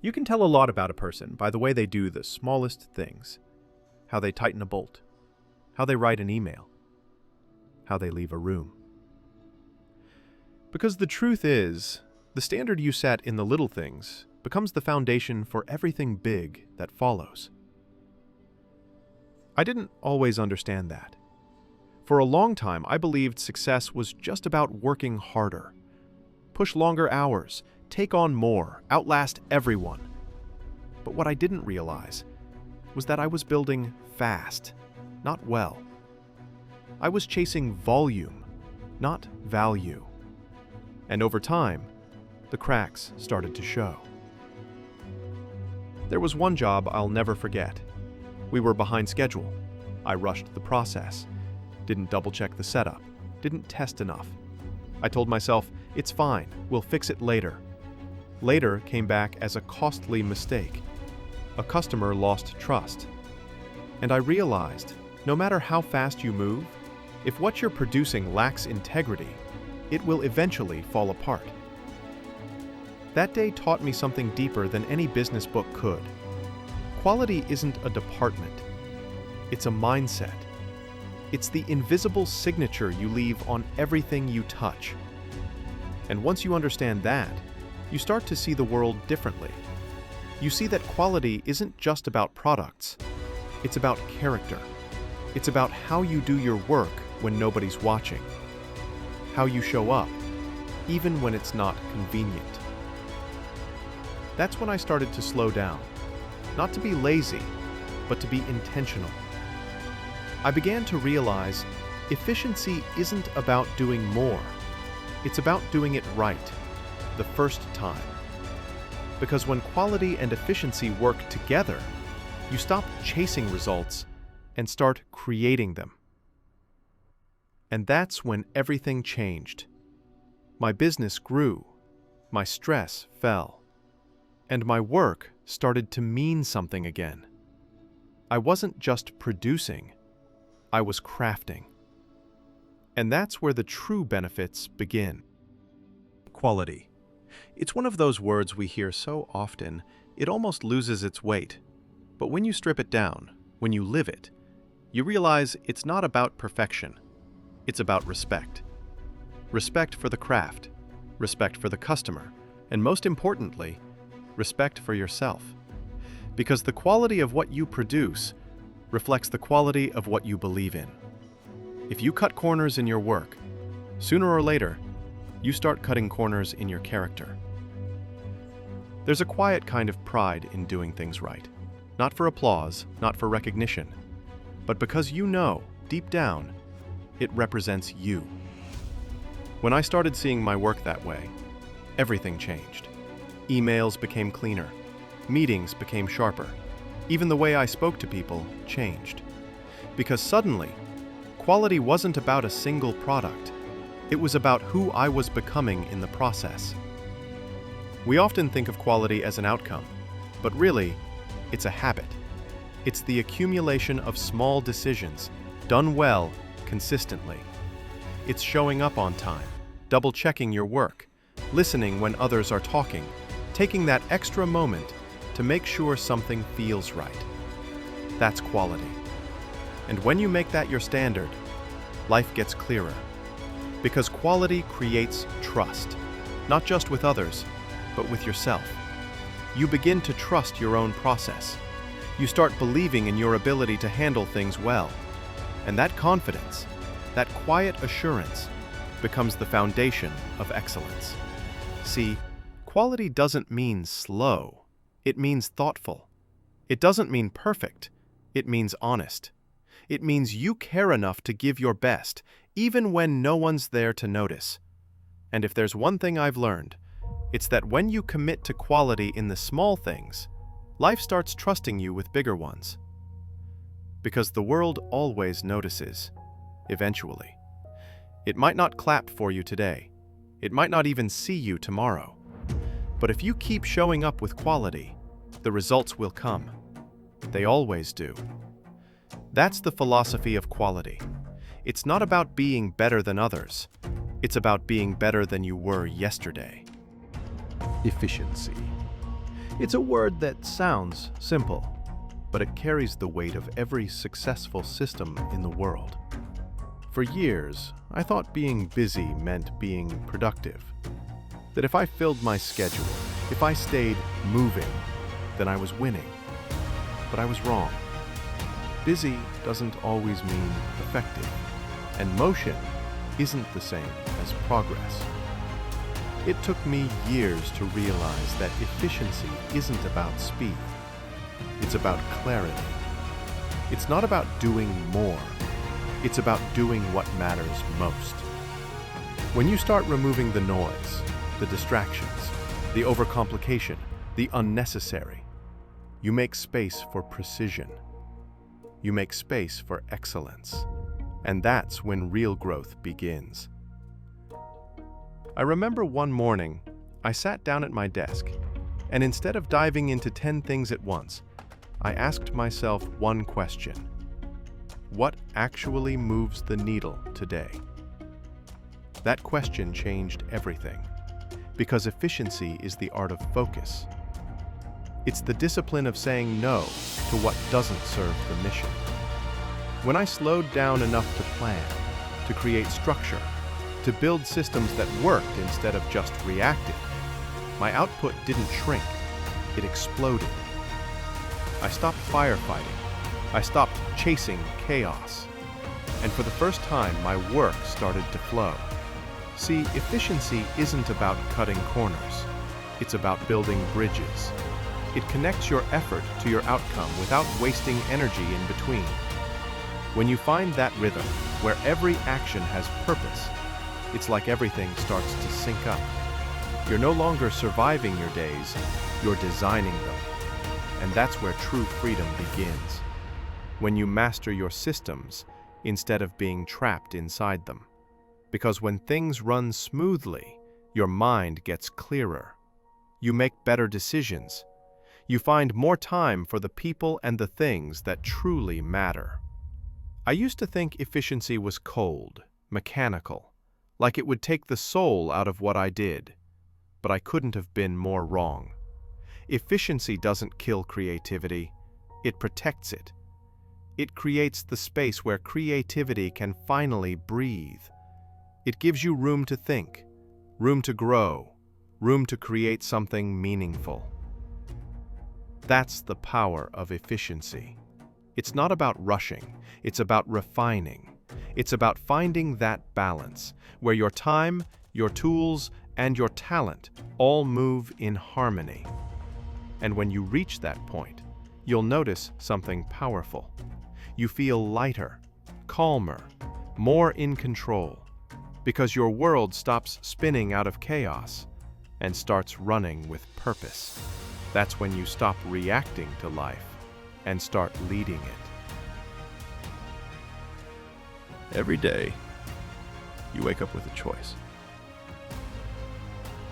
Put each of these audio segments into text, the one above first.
You can tell a lot about a person by the way they do the smallest things. How they tighten a bolt. How they write an email. How they leave a room. Because the truth is, the standard you set in the little things becomes the foundation for everything big that follows. I didn't always understand that. For a long time, I believed success was just about working harder. Push longer hours, take on more, outlast everyone. But what I didn't realize was that I was building fast, not well. I was chasing volume, not value. And over time, the cracks started to show. There was one job I'll never forget. We were behind schedule. I rushed the process, didn't double-check the setup, didn't test enough. I told myself, it's fine, we'll fix it later. Later came back as a costly mistake. A customer lost trust. And I realized, no matter how fast you move, if what you're producing lacks integrity, it will eventually fall apart. That day taught me something deeper than any business book could. Quality isn't a department. It's a mindset. It's the invisible signature you leave on everything you touch. And once you understand that, you start to see the world differently. You see that quality isn't just about products. It's about character. It's about how you do your work when nobody's watching. How you show up, even when it's not convenient. That's when I started to slow down. Not to be lazy, but to be intentional. I began to realize efficiency isn't about doing more. It's about doing it right, the first time. Because when quality and efficiency work together, you stop chasing results and start creating them. And that's when everything changed. My business grew, my stress fell, and my work started to mean something again. I wasn't just producing, I was crafting. And that's where the true benefits begin. Quality. It's one of those words we hear so often, it almost loses its weight. But when you strip it down, when you live it, you realize it's not about perfection. It's about respect. Respect for the craft, respect for the customer, and most importantly, respect for yourself. Because the quality of what you produce reflects the quality of what you believe in. If you cut corners in your work, sooner or later, you start cutting corners in your character. There's a quiet kind of pride in doing things right. Not for applause, not for recognition, but because you know, deep down, it represents you. When I started seeing my work that way, everything changed. Emails became cleaner. Meetings became sharper. Even the way I spoke to people changed. Because suddenly, quality wasn't about a single product. It was about who I was becoming in the process. We often think of quality as an outcome, but really, it's a habit. It's the accumulation of small decisions, done well, consistently. It's showing up on time, double-checking your work, listening when others are talking, taking that extra moment to make sure something feels right. That's quality. And when you make that your standard, life gets clearer. Because quality creates trust, not just with others, but with yourself. You begin to trust your own process. You start believing in your ability to handle things well. And that confidence, that quiet assurance, becomes the foundation of excellence. See, quality doesn't mean slow. It means thoughtful. It doesn't mean perfect. It means honest. It means you care enough to give your best, even when no one's there to notice. And if there's one thing I've learned, it's that when you commit to quality in the small things, life starts trusting you with bigger ones. Because the world always notices, eventually. It might not clap for you today. It might not even see you tomorrow. But if you keep showing up with quality, the results will come. They always do. That's the philosophy of quality. It's not about being better than others. It's about being better than you were yesterday. Efficiency. It's a word that sounds simple, but it carries the weight of every successful system in the world. For years, I thought being busy meant being productive. That if I filled my schedule, if I stayed moving, then I was winning. But I was wrong. Busy doesn't always mean effective, and motion isn't the same as progress. It took me years to realize that efficiency isn't about speed. It's about clarity. It's not about doing more. It's about doing what matters most. When you start removing the noise, the distractions, the overcomplication, the unnecessary, you make space for precision. You make space for excellence. And that's when real growth begins. I remember one morning, I sat down at my desk, and instead of diving into 10 things at once, I asked myself one question. What actually moves the needle today? That question changed everything, because efficiency is the art of focus. It's the discipline of saying no to what doesn't serve the mission. When I slowed down enough to plan, to create structure, to build systems that worked instead of just reacted, my output didn't shrink, it exploded. I stopped firefighting. I stopped chasing chaos. And for the first time, my work started to flow. See, efficiency isn't about cutting corners. It's about building bridges. It connects your effort to your outcome without wasting energy in between. When you find that rhythm, where every action has purpose, it's like everything starts to sync up. You're no longer surviving your days, you're designing them. And that's where true freedom begins. When you master your systems instead of being trapped inside them. Because when things run smoothly, your mind gets clearer. You make better decisions. You find more time for the people and the things that truly matter. I used to think efficiency was cold, mechanical, like it would take the soul out of what I did. But I couldn't have been more wrong. Efficiency doesn't kill creativity, it protects it. It creates the space where creativity can finally breathe. It gives you room to think, room to grow, room to create something meaningful. That's the power of efficiency. It's not about rushing, it's about refining. It's about finding that balance, where your time, your tools, and your talent all move in harmony. And when you reach that point, you'll notice something powerful. You feel lighter, calmer, more in control, because your world stops spinning out of chaos and starts running with purpose. That's when you stop reacting to life and start leading it. Every day, you wake up with a choice.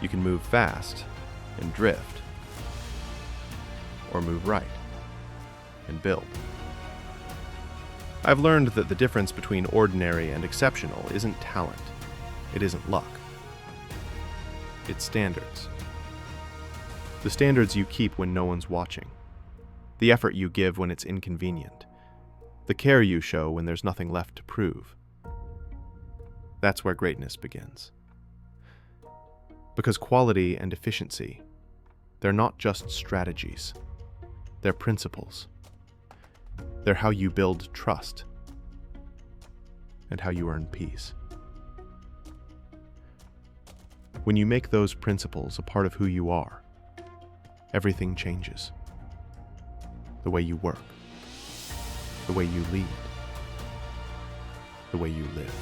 You can move fast and drift, or move right and build. I've learned that the difference between ordinary and exceptional isn't talent. It isn't luck. It's standards. The standards you keep when no one's watching. The effort you give when it's inconvenient. The care you show when there's nothing left to prove. That's where greatness begins. Because quality and efficiency, they're not just strategies. They're principles. They're how you build trust and how you earn peace. When you make those principles a part of who you are, everything changes. The way you work, the way you lead, the way you live.